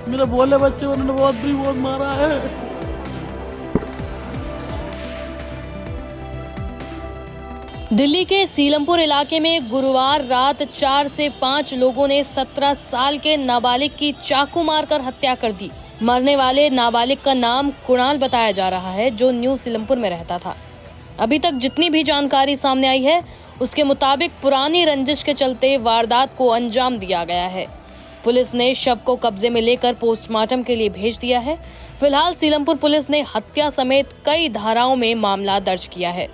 मेरे बोले बच्चे उन्होंने बहुत मारा है। दिल्ली के सीलमपुर इलाके में गुरुवार रात 4 से 5 लोगों ने 17 साल के नाबालिग की चाकू मारकर हत्या कर दी। मरने वाले नाबालिग का नाम कुणाल बताया जा रहा है, जो न्यू सीलमपुर में रहता था। अभी तक जितनी भी जानकारी सामने आई है, उसके मुताबिक पुरानी रंजिश के चलते वारदात को अंजाम दिया गया है। पुलिस ने शव को कब्जे में लेकर पोस्टमार्टम के लिए भेज दिया है। फिलहाल सीलमपुर पुलिस ने हत्या समेत कई धाराओं में मामला दर्ज किया है।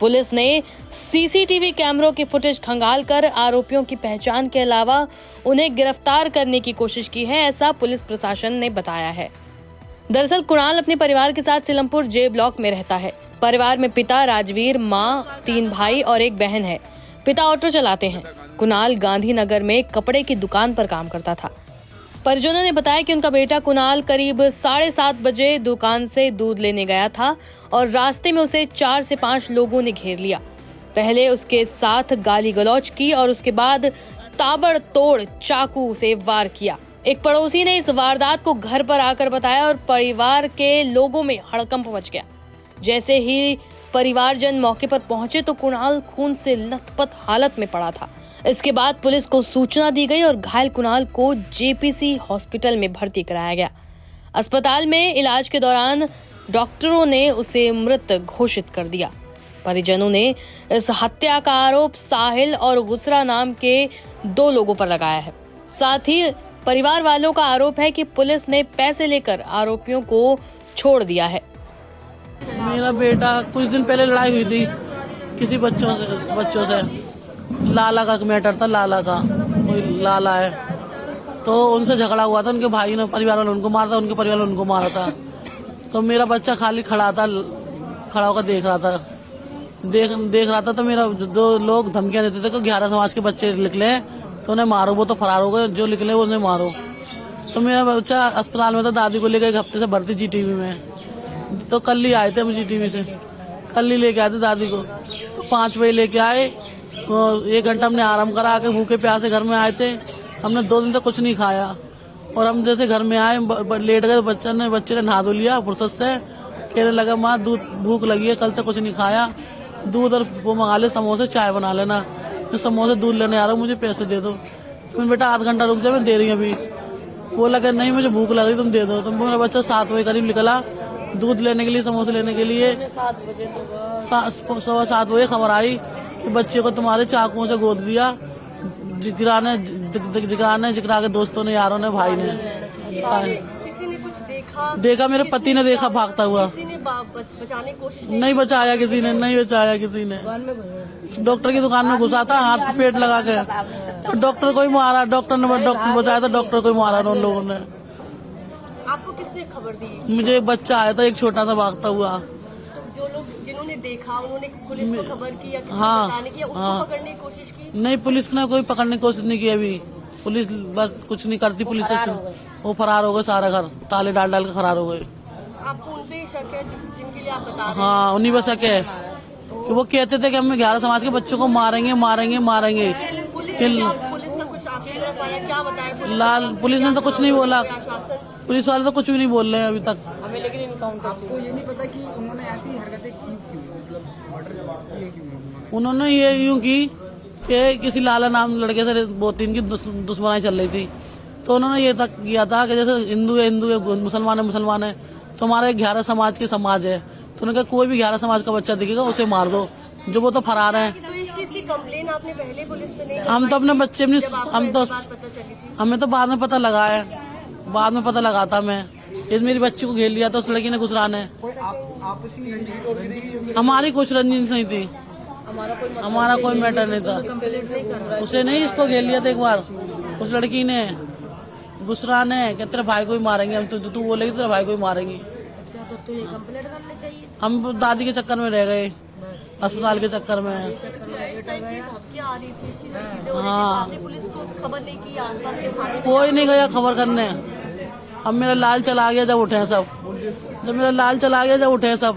पुलिस ने सीसीटीवी कैमरों की फुटेज खंगालकर आरोपियों की पहचान के अलावा उन्हें गिरफ्तार करने की कोशिश की है, ऐसा पुलिस प्रशासन ने बताया है। दरअसल कुणाल अपने परिवार के साथ सीलमपुर जे ब्लॉक में रहता है। परिवार में पिता राजवीर, मां, 3 भाई और 1 बहन है। पिता ऑटो चलाते हैं। कुणाल गांधीनगर में कपड़े की दुकान पर काम करता था। परिजनों ने बताया कि उनका बेटा कुणाल करीब 7:30 बजे दुकान से दूध लेने गया था और रास्ते में उसे 4 से 5 लोगों ने घेर लिया। पहले उसके साथ गाली गलौज की और उसके बाद ताबड़तोड़ चाकू से वार किया। एक पड़ोसी ने इस वारदात को घर पर आकर बताया और परिवार के लोगों में हड़कंप मच गया। जैसे ही परिवारजन मौके पर पहुंचे तो कुणाल खून से लथपथ हालत में पड़ा था। इसके बाद पुलिस को सूचना दी गई और घायल कुणाल को जेपीसी हॉस्पिटल में भर्ती कराया गया। अस्पताल में इलाज के दौरान डॉक्टरों ने उसे मृत घोषित कर दिया। परिजनों ने इस हत्या का आरोप साहिल और गुसरा नाम के 2 लोगों पर लगाया है। साथ ही परिवार वालों का आरोप है कि पुलिस ने पैसे लेकर आरोपियों को छोड़ दिया है। मेरा बेटा कुछ दिन पहले लड़ाई हुई थी किसी बच्चों से। लाला का मैटर था, लाला का कोई लाला है, तो उनसे झगड़ा हुआ था। उनके भाई ने परिवार वालों उनको मारा था, उनके परिवार वालों उनको मारा था। तो मेरा बच्चा खाली खड़ा होकर देख रहा था। तो मेरा 2 लोग धमकियां देते थे कि 11 समाज के बच्चे निकले तो उन्हें मारो, वो तो फरार हो गए, जो निकले उन्हें मारो। तो मेरा बच्चा अस्पताल में था, दादी को लेकर 1 हफ्ते से भर्ती जीटीवी में। तो कल ही आए थे हम जीटीवी से, कल ही लेके आए थे दादी को। तो 5 बजे लेके आए, 1 घंटा हमने आराम करा, आके भूखे प्यासे घर में आए थे। हमने 2 दिन तक कुछ नहीं खाया और हम जैसे घर में आए लेट गए। बच्चे ने नहा धो लिया फुर्सत से, कहने लगा माँ दूध भूख लगी है, कल से कुछ नहीं खाया, दूध और वो मंगा ले, समोसे चाय बना लेना। मैं समोसे दूध लेने आ रहा हूँ, मुझे पैसे दे दो। तो मैं बेटा 8 घंटा रुक जा, मैं दे रही हूँ अभी। वो लगा नहीं मुझे भूख लग रही, तुम दे दो। तो मेरा बच्चा 7 बजे करीब निकला दूध लेने के लिए, समोसे लेने के लिए। 7:15 बजे खबर आई कि बच्चे को तुम्हारे चाकुओं से गोद दिया, जिगरा के दोस्तों ने, यारों ने, भाई ने। किसी ने कुछ देखा मेरे पति ने देखा भागता हुआ। किसी ने बचाने की कोशिश नहीं बचाया किसी ने। डॉक्टर की दुकान में घुसा था हाथ पे पेट लगा के, तो डॉक्टर को ही मारा। डॉक्टर बताया था, डॉक्टर को ही मारा उन लोगों ने। आपको किसने खबर दी? मुझे एक बच्चा आया था, एक छोटा सा भागता हुआ। जो लोग जिन्होंने देखा उन्होंने पुलिस को खबर की या किसी हाँ, को बताने की या उसको पकड़ने की कोशिश की? नहीं, पुलिस ने कोई पकड़ने की कोशिश नहीं की अभी। पुलिस बस कुछ नहीं करती। पुलिस वो फरार हो गए, सारा घर ताले डाल के फरार हो गए। आपको उनपे शक है जिनके लिए आप बता रहे हैं? हाँ, उन्हीं पर शक है कि वो कहते थे कि हम 11 समाज के बच्चों को मारेंगे। पुलिस ने कुछ आपके तरफ आया, क्या बताया? पुलिस ने तो कुछ नहीं बोला। पुलिस वाले तो कुछ भी नहीं बोल रहे हैं अभी तक। हमें लेकिन आपको ये नहीं पता कि उन्होंने ऐसी हरकतें की क्यों, मतलब मर्डर किए क्यों? उन्होंने ये यूं की कि किसी लाला नाम लड़के से 2-3 की दुश्मनाई चल रही थी। तो उन्होंने ये तक किया था कि जैसे हिंदू है, मुसलमान है, तो हमारे 11 समाज के समाज है, तो उन्होंने कहा कोई भी 11 समाज का बच्चा दिखेगा उसे मार दो, जो वो तो फरार है। तो इस चीज की कंप्लेन आपने पहले पुलिस में नहीं? हम तो अपने बच्चे हमें तो बाद में पता लगा है, बाद में पता लगा था। मैं मेरी बच्ची को घेर लिया था उस लड़की ने, गुजरा ने। हमारी कुछ रंजिश नहीं थी, हमारा कोई मैटर नहीं था। उसे नहीं, इसको घेर लिया था एक बार उस लड़की ने, गुसरा ने, कि तेरे भाई को ही मारेंगे हम, तू बोलेगी तेरे भाई को ही मारेंगी। तो ये कंप्लेंट करनी चाहिए। हम दादी के चक्कर में रह गए, अस्पताल के चक्कर में। हाँ, पुलिस को खबर नहीं की? आसपास के थाने कोई नहीं गया खबर करने। अब मेरा लाल चला गया जब उठे सब,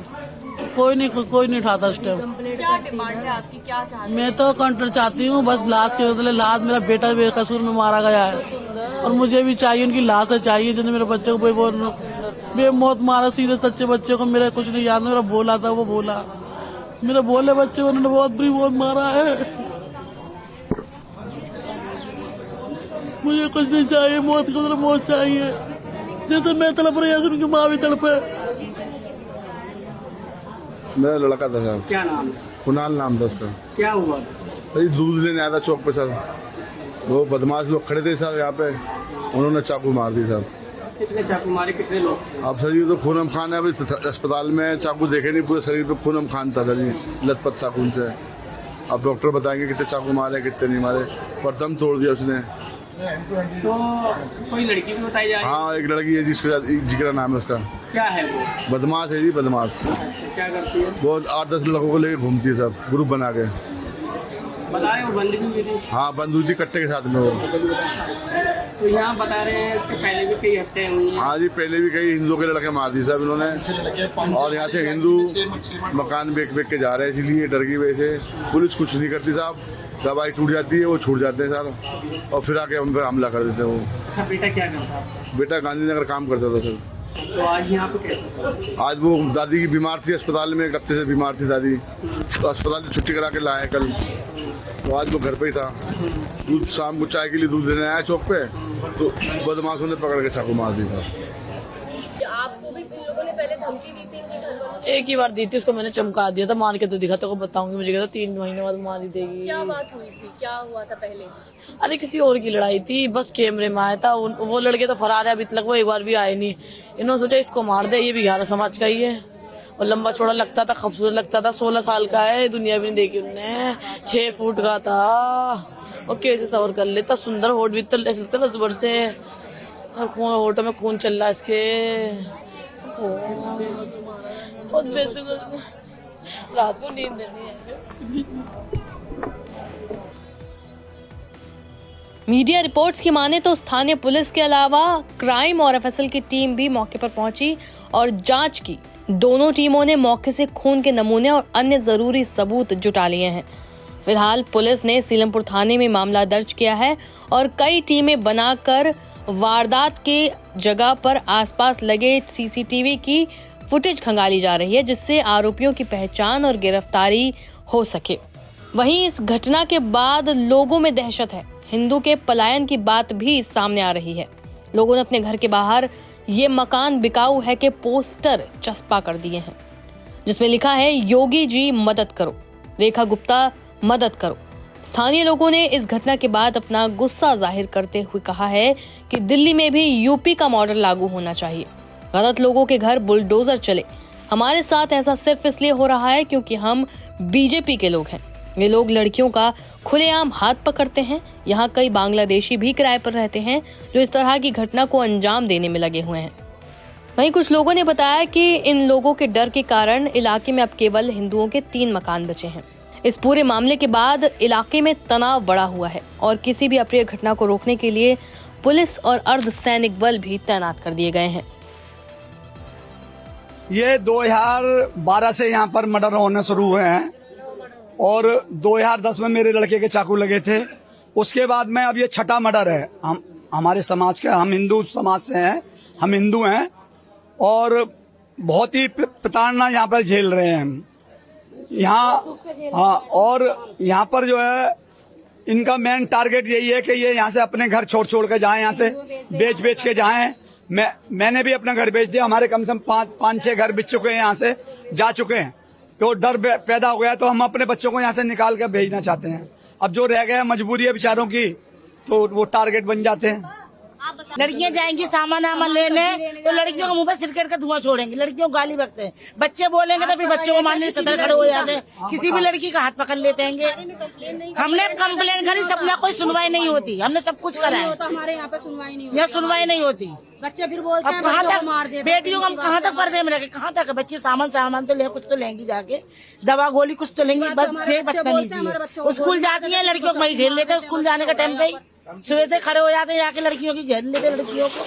कोई नहीं उठाता उस टाइम। क्या डिमांड है आपकी, क्या चाहते हैं? मैं तो काउंटर चाहती हूँ, बस लाश के बदले लाश। मेरा बेटा बेकसूर में मारा गया है। और मुझे भी चाहिए, उनकी लाश चाहिए। जिन्होंने मेरे बच्चे को बेमौत मारा, सीधे सच्चे बच्चे को। मेरा कुछ नहीं याद, मेरा बोला था वो बोला, मेरे बोले बच्चे को उन्होंने बहुत बुरी मौत मारा है। मुझे कुछ नहीं चाहिए, मौत की तरह मौत चाहिए। जैसे मैं तड़प रही हूँ, उनकी माँ भी तड़पे। मेरा लड़का था सर। क्या नाम है? कुणाल नाम था उसका। क्या हुआ? भाई दूध लेने आया था चौक पे सर, वो बदमाश लोग खड़े थे सर यहाँ पे, उन्होंने चाकू मार दी सर। कितने चाकू मारे, कितने लोग? अब सर ये तो खून खान है, अभी अस्पताल में चाकू देखे नहीं, पूरे शरीर पे खून खान था सर, ये लथपथ चाकू से। अब डॉक्टर बताएंगे कितने चाकू मारे कितने नहीं मारे, प्रथम तोड़ दिया उसने। तो कोई लड़की भी बताई जा रही है? हाँ एक लड़की है जिसके साथ जिक्र नाम है उसका। क्या है वो? बदमाश है जी, बदमाश। क्या करती है? वो 8-10 लोगों को लेके घूमती है सब, ग्रुप बना के। बताए वो बंदी भी थी? हाँ बंदूक जी कट्टे के साथ में वो। तो यहाँ बता रहे हैं कि पहले भी कई हत्याएं हुई हैं। हाँ जी पहले भी कई हिंदुओं के लड़के मार दी साहब इन्होंने, और यहाँ से हिंदू मकान बेच के जा रहे हैं, इसलिए डर की वजह से पुलिस कुछ नहीं करती साहब। दवाई टूट जाती है, वो छूट जाते हैं सर, और फिर आके हम पे हमला कर देते हैं वो। अच्छा बेटा क्या करता है? बेटा गांधीनगर काम करता था सर। तो आज यहाँ पे कैसे? आज वो दादी की बीमार थी, अस्पताल में कब से बीमार थी दादी, तो अस्पताल से छुट्टी करा के लाए कल, तो आज वो घर पे ही था। दूध शाम को चाय के लिए दूध देने आया चौक पे, तो बदमाशों ने पकड़ के चाकू मार दी था। आपको भी इन लोगों ने पहले धमकी दी थी इनके घर वालों ने? एक ही बार दी थी, उसको मैंने चमका दिया था, मार के तो दिखा तो बताऊंगी, मुझे कहता 3 महीने बाद मार ही देगी। क्या बात हुई थी, क्या हुआ था पहले? अरे किसी और की लड़ाई थी, बस कैमरे में आया था। वो लड़के तो फरार है, अभी तक वो एक बार भी आए नहीं। इन्होंने सोचा इसको मार दे, ये बिहार समाज का ही है, और लंबा चौड़ा लगता था, खूबसूरत लगता था, 16 साल का है, दुनिया भी नहीं देखी उनने, 6 फुट का था, और कैसे सवर कर लेता, सुंदर होठ भी तो ऐसे लगता 10 वर्ष से, होठों में खून चल रहा है इसके, बहुत बेसुध, रात को नींद नहीं है। मीडिया रिपोर्ट्स की माने तो स्थानीय पुलिस के अलावा क्राइम और एफएसएल की टीम भी मौके पर पहुंची और जांच की। दोनों टीमों ने मौके से खून के नमूने और अन्य जरूरी सबूत जुटा लिए हैं। फिलहाल पुलिस ने सीलमपुर थाने में मामला दर्ज किया है और कई टीमें बनाकर वारदात के जगह पर आसपास लगे सीसीटीवी की फुटेज खंगाली जा रही है, जिससे आरोपियों की पहचान और गिरफ्तारी हो सके। वहीं इस घटना के बाद लोगों में दहशत है। हिंदू के पलायन की बात भी सामने आ रही है। लोगों ने अपने घर के बाहर ये मकान बिकाऊ है के पोस्टर चस्पा कर दिए हैं, जिसमें लिखा है योगी जी मदद करो, रेखा गुप्ता मदद करो। स्थानीय लोगों ने इस घटना के बाद अपना गुस्सा जाहिर करते हुए कहा है कि दिल्ली में भी यूपी का मॉडल लागू होना चाहिए। गलत लोगों के घर बुलडोजर चले। हमारे साथ ऐसा सिर्फ इसलिए हो रहा है क्योंकि हम बीजेपी के लोग हैं। ये लोग लड़कियों का खुलेआम हाथ पकड़ते हैं। यहाँ कई बांग्लादेशी भी किराए पर रहते हैं जो इस तरह की घटना को अंजाम देने में लगे हुए हैं। वहीं कुछ लोगों ने बताया कि इन लोगों के डर के कारण इलाके में अब केवल हिंदुओं के 3 मकान बचे हैं। इस पूरे मामले के बाद इलाके में तनाव बढ़ा हुआ है और किसी भी अप्रिय घटना को रोकने के लिए पुलिस और अर्धसैनिक बल भी तैनात कर दिए गए हैं। ये 2012 से यहाँ पर मर्डर होने शुरू हुए हैं और 2010 में मेरे लड़के के चाकू लगे थे। उसके बाद में अब ये 6ठा मर्डर है। हम हमारे समाज के, हम हिंदू समाज से हैं, हम हिंदू हैं और बहुत ही प्रताड़ना यहाँ पर झेल रहे हैं हम यहाँ। हाँ, और यहाँ पर जो है इनका मेन टारगेट यही है कि ये यहाँ से अपने घर छोड़ के जाएं, यहाँ से बेच के जाएं। मैंने भी अपना घर बेच दिया। हमारे कम से कम 5-6 घर बिक चुके हैं, यहाँ से जा चुके हैं। तो डर पैदा हो गया, तो हम अपने बच्चों को यहाँ से निकाल कर भेजना चाहते हैं। अब जो रह गया मजबूरी है बेचारों की, तो वो टारगेट बन जाते हैं। लड़कियां जाएंगी सामान लेने, तो लड़कियों के मुंह पे सिरकेट का धुआं छोड़ेंगे, लड़कियों को गाली बकते हैं। बच्चे बोलेंगे तो फिर बच्चों को मारने सतर खड़े हो जाते हैं। किसी भी लड़की का हाथ पकड़ लेते हैं। हमने कंप्लेन करी, सबका कोई सुनवाई नहीं होती। हमने सब कुछ करा है, हमारे यहाँ पे सुनवाई नहीं होती। यहाँ सुनवाई नहीं होती। बच्चे फिर बोलते हैं कहाँ बच्चों को मार दे, बेटियों को हम कहाँ तक पर्दे में रखे, कहाँ तक बच्चे सामान तो ले, कुछ तो लेंगी जाके, दवा गोली कुछ तो लेंगी। बच्चे बदतमीजी है। स्कूल जाती है लड़कियों को वही घेर लेते हैं। स्कूल जाने का टाइम पे ही सुबह से खड़े हो जाते हैं, जाके लड़कियों की घेर लेते लड़कियों को।